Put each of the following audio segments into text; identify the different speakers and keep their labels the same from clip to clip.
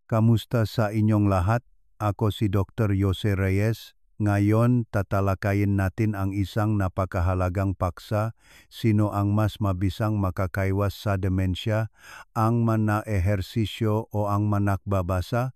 Speaker 1: Kamusta sa inyong lahat? Ako si Dr. Jose Reyes. Ngayon, tatalakayin natin ang isang napakahalagang paksa, sino ang mas mabisang makakaiwas sa demensya, ang mana-ehersisyo o ang manakbabasa.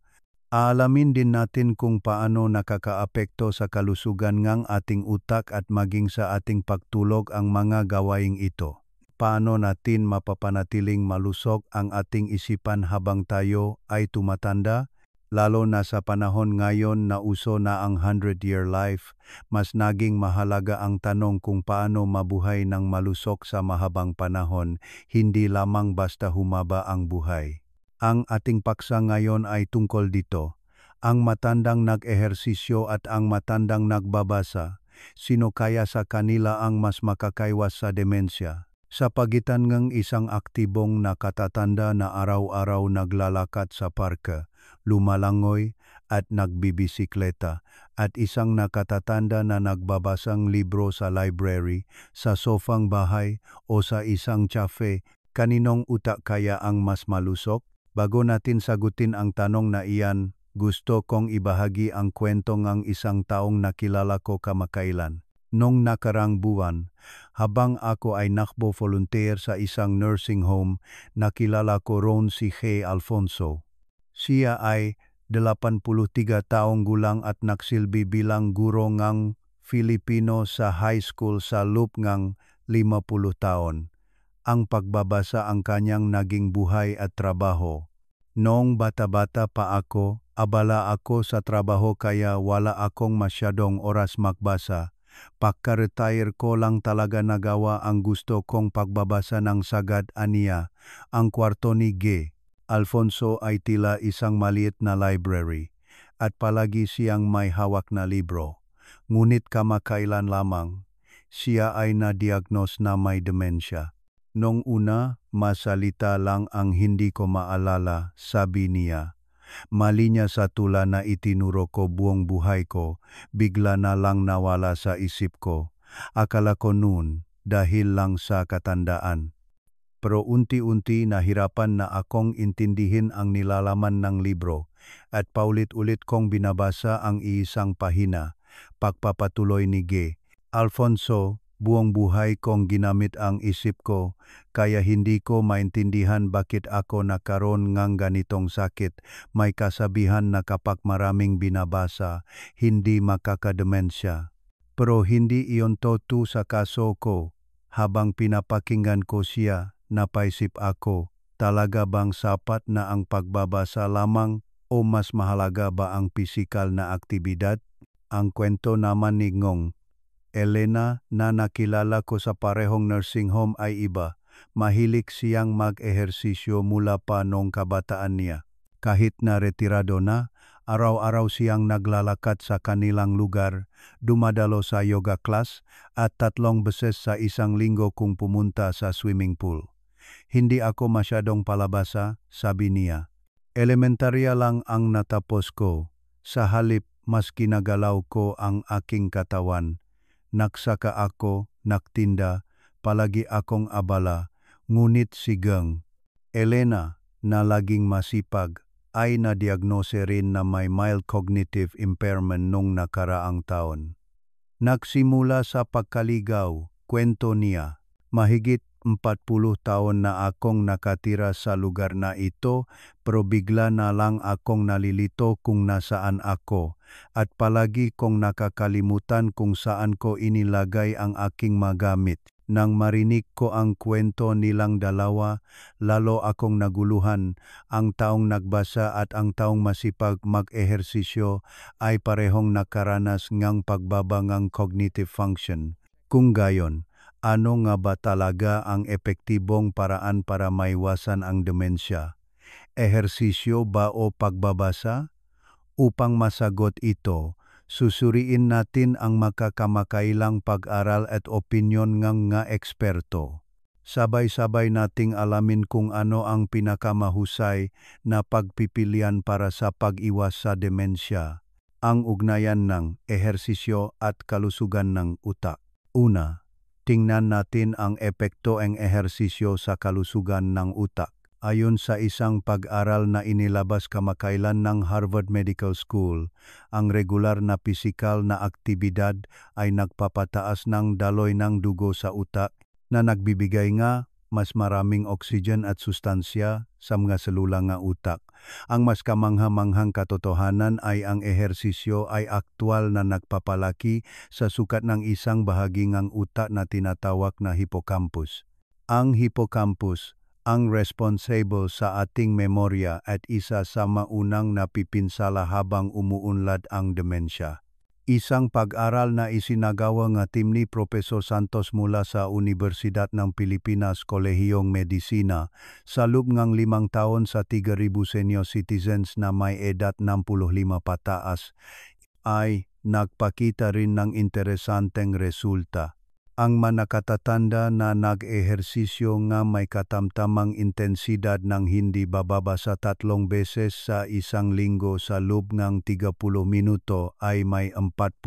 Speaker 1: Aalamin din natin kung paano nakakaapekto sa kalusugan ng ating utak at maging sa ating pagtulog ang mga gawaing ito. Paano natin mapapanatiling malusog ang ating isipan habang tayo ay tumatanda? Lalo na sa panahon ngayon na uso na ang 100-year life, mas naging mahalaga ang tanong kung paano mabuhay ng malusog sa mahabang panahon, hindi lamang basta humaba ang buhay. Ang ating paksa ngayon ay tungkol dito, ang matandang nag-ehersisyo at ang matandang nagbabasa. Sino kaya sa kanila ang mas makakaiwas sa demensya? Sa pagitan ng isang aktibong nakatatanda na araw-araw naglalakad sa parke, lumalangoy at nagbibisikleta, at isang nakatatanda na nagbabasang libro sa library, sa sofang bahay o sa isang cafe, kaninong utak kaya ang mas malusog? Bago natin sagutin ang tanong na iyan, gusto kong ibahagi ang kwento ng isang taong nakilala ko kamakailan. Noong nakarang buwan, habang ako ay nakbo-volunteer sa isang nursing home, nakilala ko roon si Kay Alfonso. Siya ay 83 taong gulang at nagsilbi bilang guro ng Filipino sa high school sa loob ng 50 taon. Ang pagbabasa ang kanyang naging buhay at trabaho. Noong bata-bata pa ako, abala ako sa trabaho kaya wala akong masyadong oras magbasa. Pagka-retire ko lang talaga nagawa ang gusto kong pagbabasa ng sagad aniya. Ang kwarto ni G. Alfonso ay tila isang maliit na library at palagi siyang may hawak na libro. Ngunit kamakailan lamang, siya ay na-diagnose na may demensya. Nung una, masalita lang ang hindi ko maalala, sabi niya. Mali niya sa tula na itinuro ko buong buhay ko, bigla na lang nawala sa isip ko. Akala ko noon, dahil lang sa katandaan. Pero unti-unti nahirapan na akong intindihin ang nilalaman ng libro, at paulit-ulit kong binabasa ang iisang pahina. Pagpapatuloy ni G. Alfonso, buong buhay kong ginamit ang isip ko, kaya hindi ko maintindihan bakit ako nakaroon ng ganitong sakit. May kasabihan na kapag maraming binabasa, hindi makakademensya. Pero hindi iyon totoo sa kaso ko. Habang pinapakinggan ko siya, napaisip ako, talaga bang sapat na ang pagbabasa lamang o mas mahalaga ba ang pisikal na aktibidad? Ang kwento naman ni Ngong Elena na nakilala ko sa parehong nursing home ay iba. Mahilig siyang mag-ehersisyo mula pa noong kabataan niya. Kahit na retirado na, araw-araw siyang naglalakad sa kanilang lugar, dumadalo sa yoga class at 3 beses sa isang linggo kung pumunta sa swimming pool. Hindi ako masyadong palabasa, sabi niya. Elementarya lang ang natapos ko. Sa halip, mas kinagalaw ko ang aking katawan. Nagsaka ako, nagtinda, palagi akong abala, ngunit si Gang Elena, na laging masipag, ay na-diagnose rin na may mild cognitive impairment nung nakaraang taon. Nagsimula sa pagkaligaw, kwento niya. Mahigit 40 taon na akong nakatira sa lugar na ito, pero bigla na lang akong nalilito kung nasaan ako. At palagi kong nakakalimutan kung saan ko inilagay ang aking magamit. Nang marinig ko ang kwento nilang dalawa, lalo akong naguluhan. Ang taong nagbasa at ang taong masipag mag-ehersisyo ay parehong nakaranas ng pagbaba ng cognitive function. Kung gayon, ano nga ba talaga ang epektibong paraan para maiwasan ang demensya? Ehersisyo ba o pagbabasa? Upang masagot ito, susuriin natin ang makakamakailang pag-aral at opinyon ng mga eksperto. Sabay-sabay nating alamin kung ano ang pinakamahusay na pagpipilian para sa pag-iwas sa demensya. Ang ugnayan ng ehersisyo at kalusugan ng utak. Una, tingnan natin ang epekto ng ehersisyo sa kalusugan ng utak. Ayon sa isang pag-aral na inilabas kamakailan ng Harvard Medical School, ang regular na pisikal na aktibidad ay nagpapataas ng daloy ng dugo sa utak na nagbibigay nga mas maraming oxygen at sustansya sa mga selula nga utak. Ang mas kamangha-manghang katotohanan ay ang ehersisyo ay aktwal na nagpapalaki sa sukat ng isang bahagi ng utak na tinatawag na hippocampus. Ang hippocampus ang responsible sa ating memorya at isa sa maunang napipinsala habang umuunlad ang demensya. Isang pag-aral na isinagawa nga team ni Profesor Santos mula sa Universidad ng Pilipinas Kolehiyong Medisina sa loob ng 5 taon sa 3,000 senior citizens na may edad 65 pataas ay nagpakita rin ng interesanteng resulta. Ang manakatatanda na nag-ehersisyo nga may katamtamang intensidad ng hindi bababa sa 3 beses sa isang linggo sa loob ng 30 minuto ay may 40%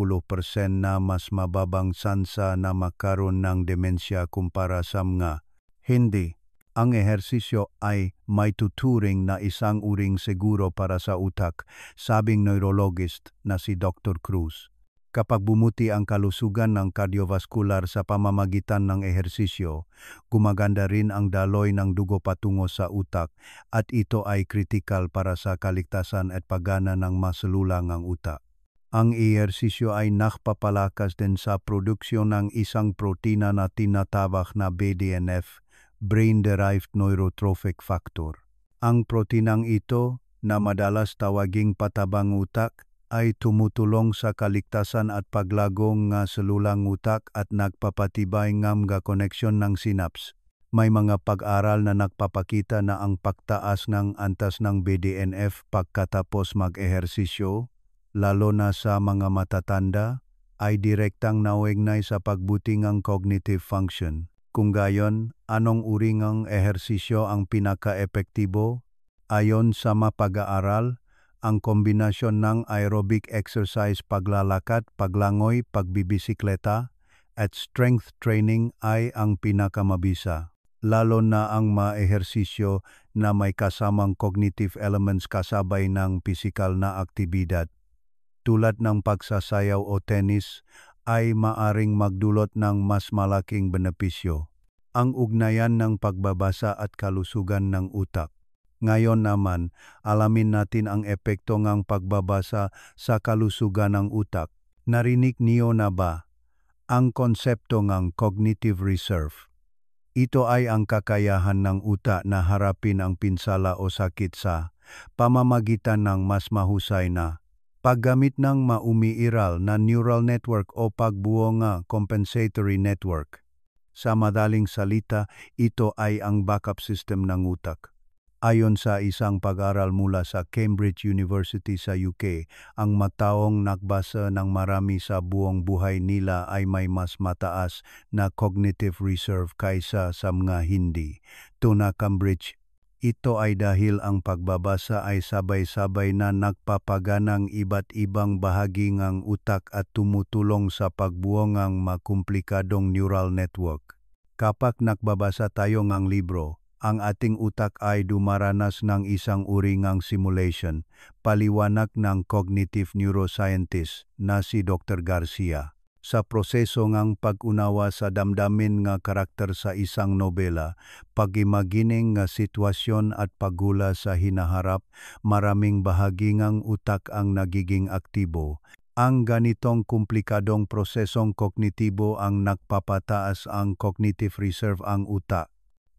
Speaker 1: na mas mababang sansa na magkaroon ng demensya kumpara sa mga hindi. Ang ehersisyo ay may tuturing na isang uring seguro para sa utak, sabing neurologist na si Dr. Cruz. Kapag bumuti ang kalusugan ng cardiovascular sa pamamagitan ng ehersisyo, gumaganda rin ang daloy ng dugo patungo sa utak at ito ay kritikal para sa kaligtasan at paggana ng maselula ng utak. Ang ehersisyo ay nakpapalakas din sa produksyon ng isang protina na tinatawag na BDNF, Brain-Derived Neurotrophic Factor. Ang protinang ito, na madalas tawaging patabang utak, ay tumutulong sa kaligtasan at paglago nga selulang utak at nagpapatibay ng mga koneksyon ng synapse. May mga pag-aral na nagpapakita na ang pagtaas ng antas ng BDNF pagkatapos mag-ehersisyo, lalo na sa mga matatanda, ay direktang nauugnay sa pagbuti ng cognitive function. Kung gayon, anong uri ng ehersisyo ang pinaka-epektibo? Ayon sa mapag-aaral, ang kombinasyon ng aerobic exercise paglalakad, paglangoy, pagbibisikleta, at strength training ay ang pinakamabisa. Lalo na ang maehersisyo na may kasamang cognitive elements kasabay ng pisikal na aktibidad. Tulad ng pagsasayaw o tennis ay maaring magdulot ng mas malaking benepisyo. Ang ugnayan ng pagbabasa at kalusugan ng utak. Ngayon naman, alamin natin ang epekto ng pagbabasa sa kalusugan ng utak. Narinig niyo na ba ang konsepto ng cognitive reserve? Ito ay ang kakayahan ng utak na harapin ang pinsala o sakit sa pamamagitan ng mas mahusay na paggamit ng maumiiral na neural network o pagbuo ng compensatory network. Sa madaling salita, ito ay ang backup system ng utak. Ayon sa isang pag-aral mula sa Cambridge University sa UK, ang mataong nagbasa ng marami sa buong buhay nila ay may mas mataas na cognitive reserve kaysa sa mga hindi. Tuna Cambridge, ito ay dahil ang pagbabasa ay sabay-sabay na nagpapaganang iba't ibang bahagi ng utak at tumutulong sa pagbuo ng makumplikadong neural network. Kapag nagbabasa tayo ng libro, ang ating utak ay dumaranas ng isang uri ng simulation, paliwanag ng cognitive neuroscientist na si Dr. Garcia. Sa proseso ng pag-unawa sa damdamin nga karakter sa isang nobela, pag-imagining nga sitwasyon at paggula sa hinaharap, maraming bahagi ng utak ang nagiging aktibo. Ang ganitong komplikadong prosesong kognitibo ang nagpapataas ang cognitive reserve ang utak.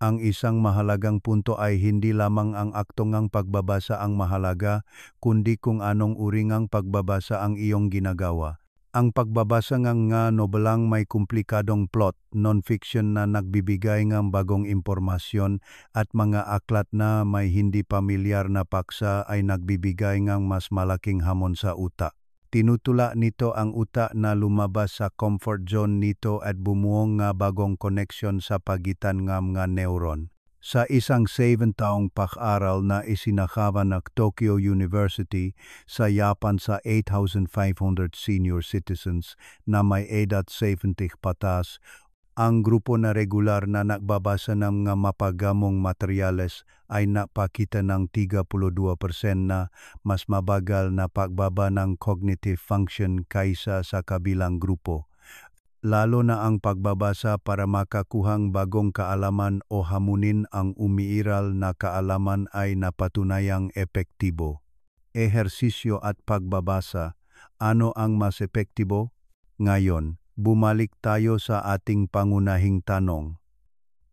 Speaker 1: Ang isang mahalagang punto ay hindi lamang ang akto ng pagbabasa ang mahalaga, kundi kung anong uri ng pagbabasa ang iyong ginagawa. Ang pagbabasa ng nga nobelang may komplikadong plot, non-fiction na nagbibigay ng bagong impormasyon at mga aklat na may hindi pamilyar na paksa ay nagbibigay ng mas malaking hamon sa utak. Tinutula nito ang utak na lumabas sa comfort zone nito at bumuo nga bagong koneksyon sa pagitan ng mga neuron. Sa isang 7 taong pag-aral na isinagawa ng Tokyo University sa Japan sa 8,500 senior citizens na may edad 70 pataas, Ang grupo na regular na nagbabasa ng mga mapagamong materyales ay napakita ng 32% na mas mabagal na pagbaba ng cognitive function kaysa sa kabilang grupo. Lalo na ang pagbabasa para makakuhang bagong kaalaman o hamunin ang umiiral na kaalaman ay napatunayang epektibo. Ehersisyo at pagbabasa, ano ang mas epektibo? Ngayon, bumalik tayo sa ating pangunahing tanong.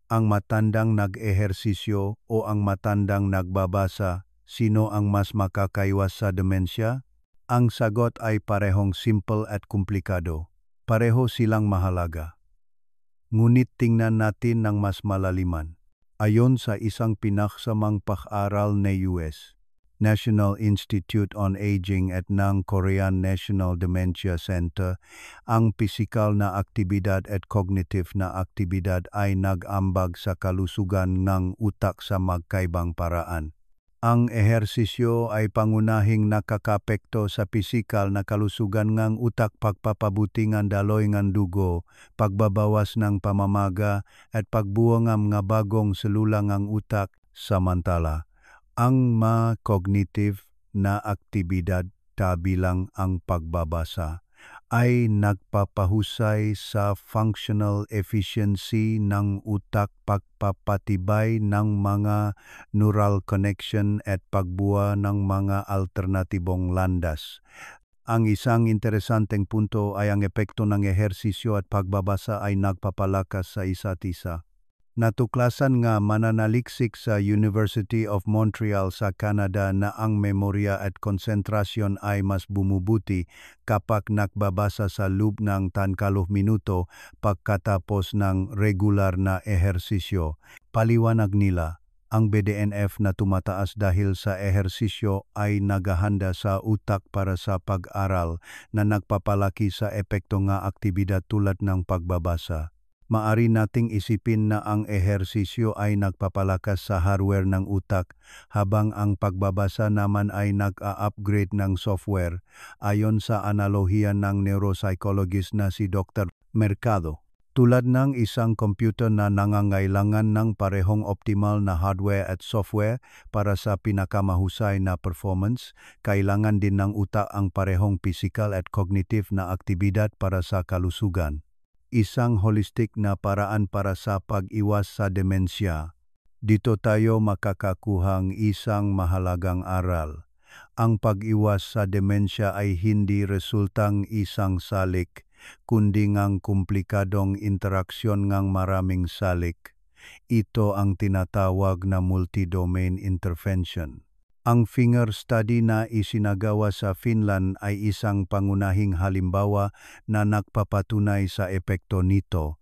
Speaker 1: Ang matandang nag-ehersisyo o ang matandang nagbabasa, sino ang mas makakaiwas sa demensya? Ang sagot ay parehong simple at komplikado. Pareho silang mahalaga. Ngunit tingnan natin ng mas malaliman. Ayon sa isang pinaksamang pag-aaral ng US, National Institute on Aging at ng Korean National Dementia Center, ang pisikal na aktibidad at cognitive na aktibidad ay nag-ambag sa kalusugan ng utak sa magkaibang paraan. Ang ehersisyo ay pangunahing nakakapekto sa pisikal na kalusugan ng utak, pagpapabuti ng daloy ng dugo, pagbabawas ng pamamaga at pagbuo ng mga bagong selula ng utak. Samantala, ang cognitive na aktibidad kabilang ang pagbabasa ay nagpapahusay sa functional efficiency ng utak, pagpapatibay ng mga neural connection at pagbuo ng mga alternatibong landas. Ang isang interesanteng punto ay ang epekto ng ehersisyo at pagbabasa ay nagpapalakas sa isa't isa. Natuklasan nga mananaliksik sa University of Montreal sa Canada na ang memorya at konsentrasyon ay mas bumubuti kapag nagbabasa sa loob ng 30 minuto pagkatapos ng regular na ehersisyo. Paliwanag nila, ang BDNF na tumataas dahil sa ehersisyo ay naghahanda sa utak para sa pag-aral na nagpapalaki sa epekto ng aktibidad tulad ng pagbabasa. Maari nating isipin na ang ehersisyo ay nagpapalakas sa hardware ng utak habang ang pagbabasa naman ay nag-a-upgrade ng software, ayon sa analohiya ng neuropsychologist na si Dr. Mercado. Tulad ng isang computer na nangangailangan ng parehong optimal na hardware at software para sa pinakamahusay na performance, kailangan din ng utak ang parehong physical at cognitive na aktibidad para sa kalusugan. Isang holistic na paraan para sa pag-iwas sa demensya. Dito tayo makakakuhang isang mahalagang aral. Ang pag-iwas sa demensya ay hindi resultang isang salik, kundi ngang komplikadong interaksyon ng maraming salik. Ito ang tinatawag na multi-domain intervention. Ang finger study na isinagawa sa Finland ay isang pangunahing halimbawa na nagpapatunay sa epekto nito.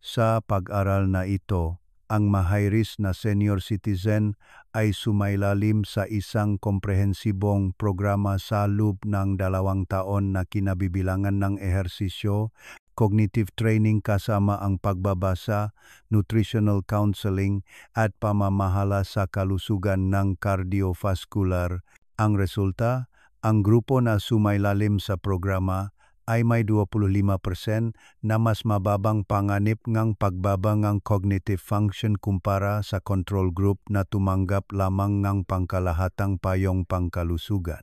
Speaker 1: Sa pag-aral na ito, ang mahihirap na senior citizen ay sumailalim sa isang komprehensibong programa sa loob ng 2 taon na kinabibilangan ng ehersisyo, cognitive training kasama ang pagbabasa, nutritional counseling at pamamahala sa kalusugan ng cardiovascular. Ang resulta, ang grupo na sumailalim sa programa ay may 25% na mas mababang panganib ng pagbaba ng cognitive function kumpara sa control group na tumanggap lamang ng pangkalahatang payong pangkalusugan.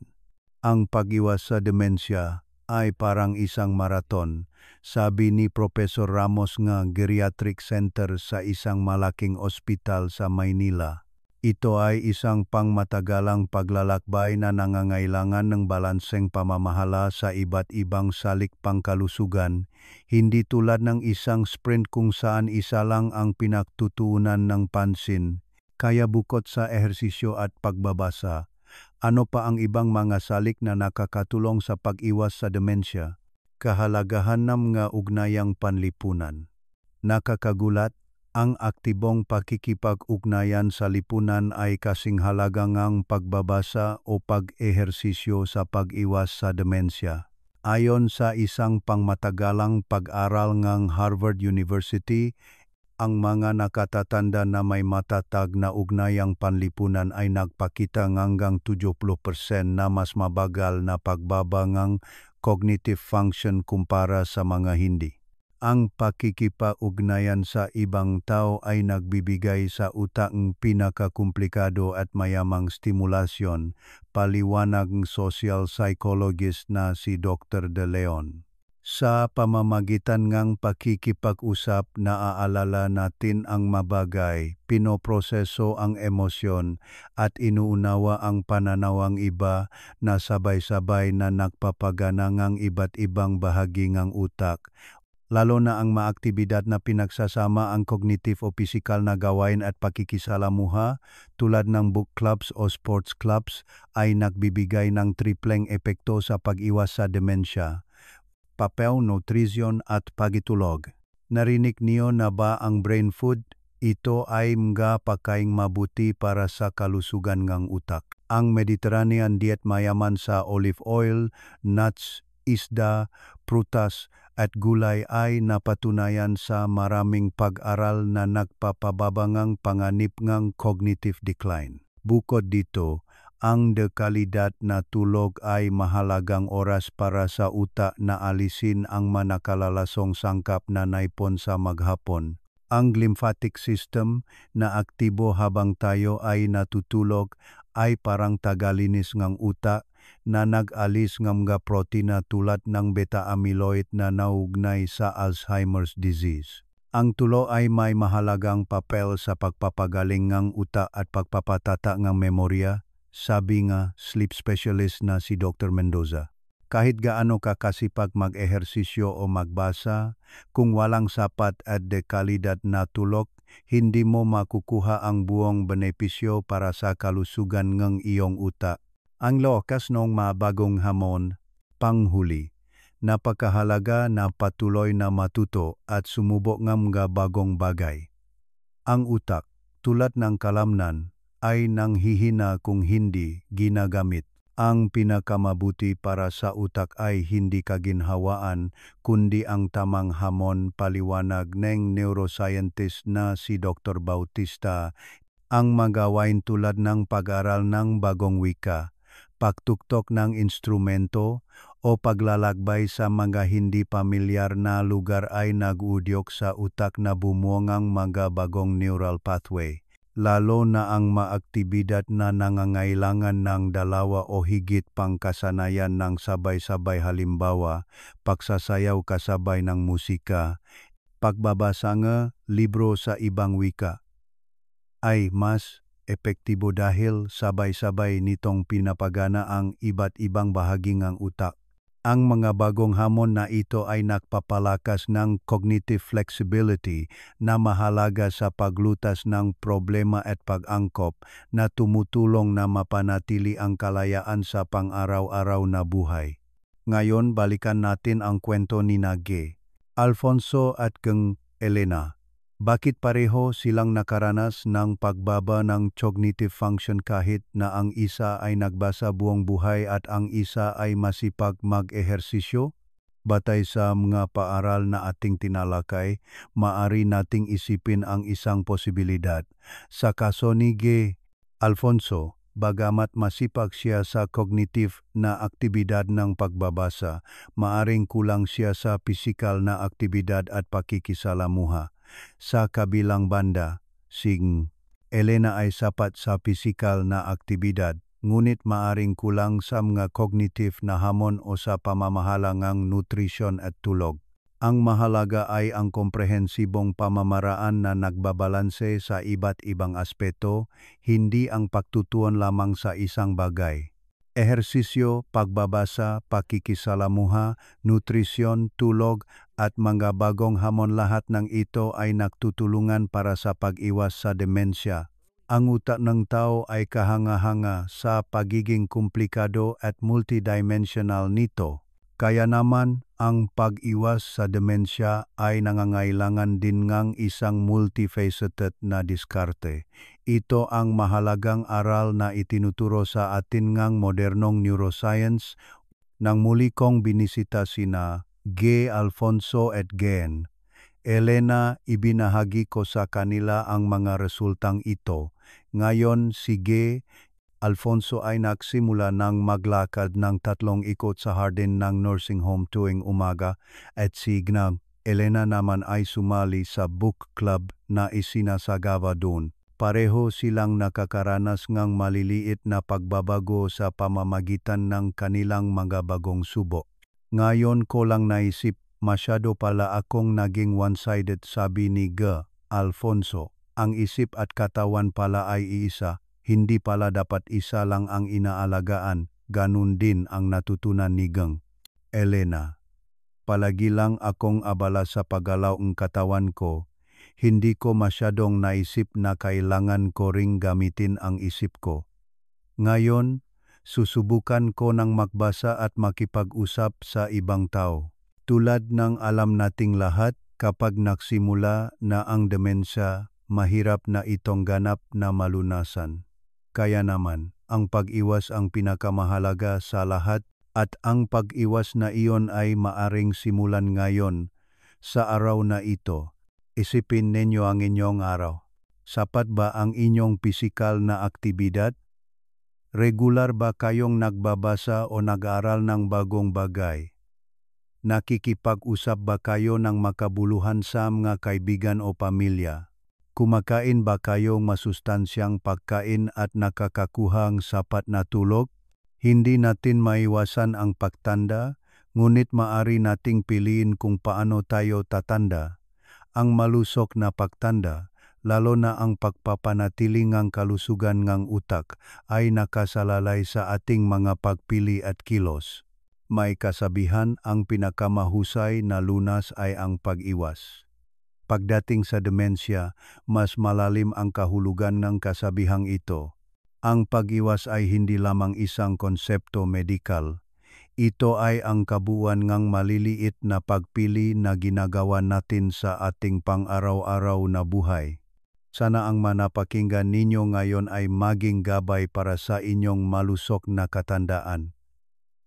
Speaker 1: Ang pag-iwas sa demensya ay parang isang maraton, sabi ni Professor Ramos ng Geriatric Center sa isang malaking ospital sa Maynila. Ito ay isang pangmatagalang paglalakbay na nangangailangan ng balanseng pamamahala sa iba't ibang salik pangkalusugan, hindi tulad ng isang sprint kung saan isa lang ang pinagtutuunan ng pansin. Kaya bukod sa ehersisyo at pagbabasa, ano pa ang ibang mga salik na nakakatulong sa pag-iwas sa demensya? Kahalagahan ng mga ugnayang panlipunan. Nakakagulat, ang aktibong pakikipag-ugnayan sa lipunan ay kasing halaga ngang pagbabasa o pag-ehersisyo sa pag-iwas sa demensya. Ayon sa isang pangmatagalang pag-aral ng Harvard University, ang mga nakatatanda na may matatag na ugnayang panlipunan ay nagpakita hanggang 70% na mas mabagal na pagbaba ng cognitive function kumpara sa mga hindi. Ang pakikipag-ugnayan sa ibang tao ay nagbibigay sa utak ng pinakakumplikado at mayamang stimulasyon, paliwanag ng social psychologist na si Dr. De Leon. Sa pamamagitan ng pakikipag-usap, naaalala natin ang mabagay, pinoproseso ang emosyon, at inuunawa ang pananawang iba na sabay-sabay na nagpapagana ng iba't ibang bahagi ng utak. Lalo na ang maaktibidad na pinagsasama ang cognitive o physical na gawain at pakikisalamuha tulad ng book clubs o sports clubs ay nagbibigay ng tripleng epekto sa pag-iwas sa demensya. Papel, nutrisyon at pagitulog. Narinig niyo na ba ang brain food? Ito ay mga pagkaing mabuti para sa kalusugan ng utak. Ang Mediterranean diet mayaman sa olive oil, nuts, isda, prutas at gulay ay napatunayan sa maraming pag-aral na nagpapababa ng panganib ng cognitive decline. Bukod dito, ang dekalidad na tulog ay mahalagang oras para sa utak na alisin ang manakalalasong sangkap na naipon sa maghapon. Ang lymphatic system na aktibo habang tayo ay natutulog ay parang tagalinis ng utak na nag-alis ng mga protina tulad ng beta-amyloid na naugnay sa Alzheimer's disease. Ang tulo ay may mahalagang papel sa pagpapagaling ng utak at pagpapatata ng memorya, sabi nga sleep specialist na si Dr. Mendoza. Kahit gaano ka kasipag mag-ehersisyo o magbasa, kung walang sapat at dekalidad na tulog, hindi mo makukuha ang buong benepisyo para sa kalusugan ng iyong utak. Ang lakas ng mabagong hamon, panghuli. Napakahalaga na patuloy na matuto at sumubok ng mga bagong bagay. Ang utak, tulad ng kalamnan, ay nanghihina kung hindi ginagamit. Ang pinakamabuti para sa utak ay hindi kaginhawaan, kundi ang tamang hamon, paliwanag ng neuroscientist na si Dr. Bautista. Ang magawain tulad ng pag-aral ng bagong wika, pagtuktok ng instrumento, o paglalakbay sa mga hindi pamilyar na lugar ay nag-udyok sa utak na bumuo ng mga bagong neural pathway. Lalo na ang maaktibidad na nangangailangan ng dalawa o higit pang kasanayan ng sabay-sabay, halimbawa, pagsasayaw kasabay ng musika, pagbabasa ng libro sa ibang wika, ay mas epektibo dahil sabay-sabay nitong pinapagana ang iba't ibang bahagi ng utak. Ang mga bagong hamon na ito ay nagpapalakas ng cognitive flexibility na mahalaga sa paglutas ng problema at pag-angkop na tumutulong na mapanatili ang kalayaan sa pang-araw-araw na buhay. Ngayon, balikan natin ang kwento ni G. Alfonso at kang Elena. Bakit pareho silang nakaranas ng pagbaba ng cognitive function kahit na ang isa ay nagbasa buong buhay at ang isa ay masipag mag-ehersisyo? Batay sa mga paaral na ating tinalakay, maari nating isipin ang isang posibilidad. Sa kaso ni G. Alfonso, bagamat masipag siya sa cognitive na aktibidad ng pagbabasa, maaring kulang siya sa pisikal na aktibidad at pakikisalamuha. Sa kabilang banda, si Elena ay sapat sa pisikal na aktibidad, ngunit maaring kulang sa mga cognitive na hamon o sa pamamahala ng nutrisyon at tulog. Ang mahalaga ay ang komprehensibong pamamaraan na nagbabalanse sa iba't ibang aspeto, hindi ang pagtutuon lamang sa isang bagay. Ehersisyo, pagbabasa, pakikisalamuha, nutrisyon, tulog, at mga bagong hamon, lahat ng ito ay nagtutulungan para sa pag-iwas sa demensya. Ang utak ng tao ay kahanga-hanga sa pagiging komplikado at multidimensional nito. Kaya naman, ang pag-iwas sa demensya ay nangangailangan din ng isang multifaceted na diskarte. Ito ang mahalagang aral na itinuturo sa atin ng modernong neuroscience. Nang muli kong binisita sina G. Alfonso at Gen. Elena, ibinahagi ko sa kanila ang mga resultang ito. Ngayon si G. Alfonso ay nagsimula ng maglakad ng 3 ikot sa hardin ng nursing home tuwing umaga at si G. Elena naman ay sumali sa book club na isinasagawa doon. Pareho silang nakakaranas ng maliliit na pagbabago sa pamamagitan ng kanilang mga bagong subo. Ngayon ko lang naisip, masyado pala akong naging one-sided, sabi ni Alfonso. Ang isip at katawan pala ay iisa, hindi pala dapat isa lang ang inaalagaan, ganun din ang natutunan ni Elena. Palagi lang akong abala sa paggalaw ng katawan ko. Hindi ko masyadong naisip na kailangan ko ring gamitin ang isip ko. Ngayon, susubukan ko ng magbasa at makipag-usap sa ibang tao. Tulad ng alam nating lahat, kapag nagsimula na ang demensya, mahirap na itong ganap na malunasan. Kaya naman, ang pag-iwas ang pinakamahalaga sa lahat at ang pag-iwas na iyon ay maaring simulan ngayon sa araw na ito. Isipin ninyo ang inyong araw. Sapat ba ang inyong pisikal na aktibidad? Regular ba kayong nagbabasa o nag-aaral ng bagong bagay? Nakikipag-usap ba kayo ng makabuluhan sa mga kaibigan o pamilya? Kumakain ba kayong masustansyang pagkain at nakakakuha ng sapat na tulog? Hindi natin maiwasan ang pagtanda, ngunit maari nating piliin kung paano tayo tatanda. Ang malusog na pagtanda, lalo na ang pagpapanatiling ng kalusugan ng utak, ay nakasalalay sa ating mga pagpili at kilos. May kasabihan, ang pinakamahusay na lunas ay ang pag-iwas. Pagdating sa demensya, mas malalim ang kahulugan ng kasabihang ito. Ang pag-iwas ay hindi lamang isang konsepto medikal. Ito ay ang kabuuan ng maliliit na pagpili na ginagawa natin sa ating pang-araw-araw na buhay. Sana ang manapakinggan ninyo ngayon ay maging gabay para sa inyong malusog na katandaan.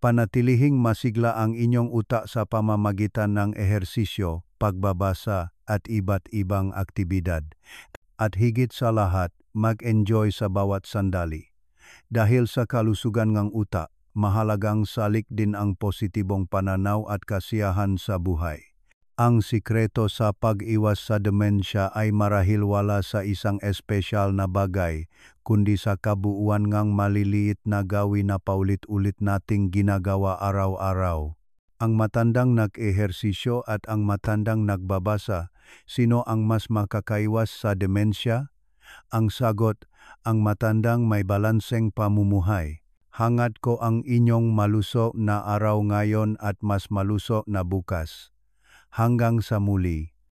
Speaker 1: Panatilihing masigla ang inyong utak sa pamamagitan ng ehersisyo, pagbabasa at iba't ibang aktibidad. At higit sa lahat, mag-enjoy sa bawat sandali. Dahil sa kalusugan ng utak, mahalagang salik din ang positibong pananaw at kasiyahan sa buhay. Ang sikreto sa pag-iwas sa demensya ay marahil wala sa isang espesyal na bagay, kundi sa kabuuan ng maliliit na gawin na paulit-ulit nating ginagawa araw-araw. Ang matandang nag-ehersisyo at ang matandang nagbabasa, sino ang mas makakaiwas sa demensya? Ang sagot, ang matandang may balanseng pamumuhay. Hangad ko ang inyong malusog na araw ngayon at mas malusog na bukas. Hanggang sa muli.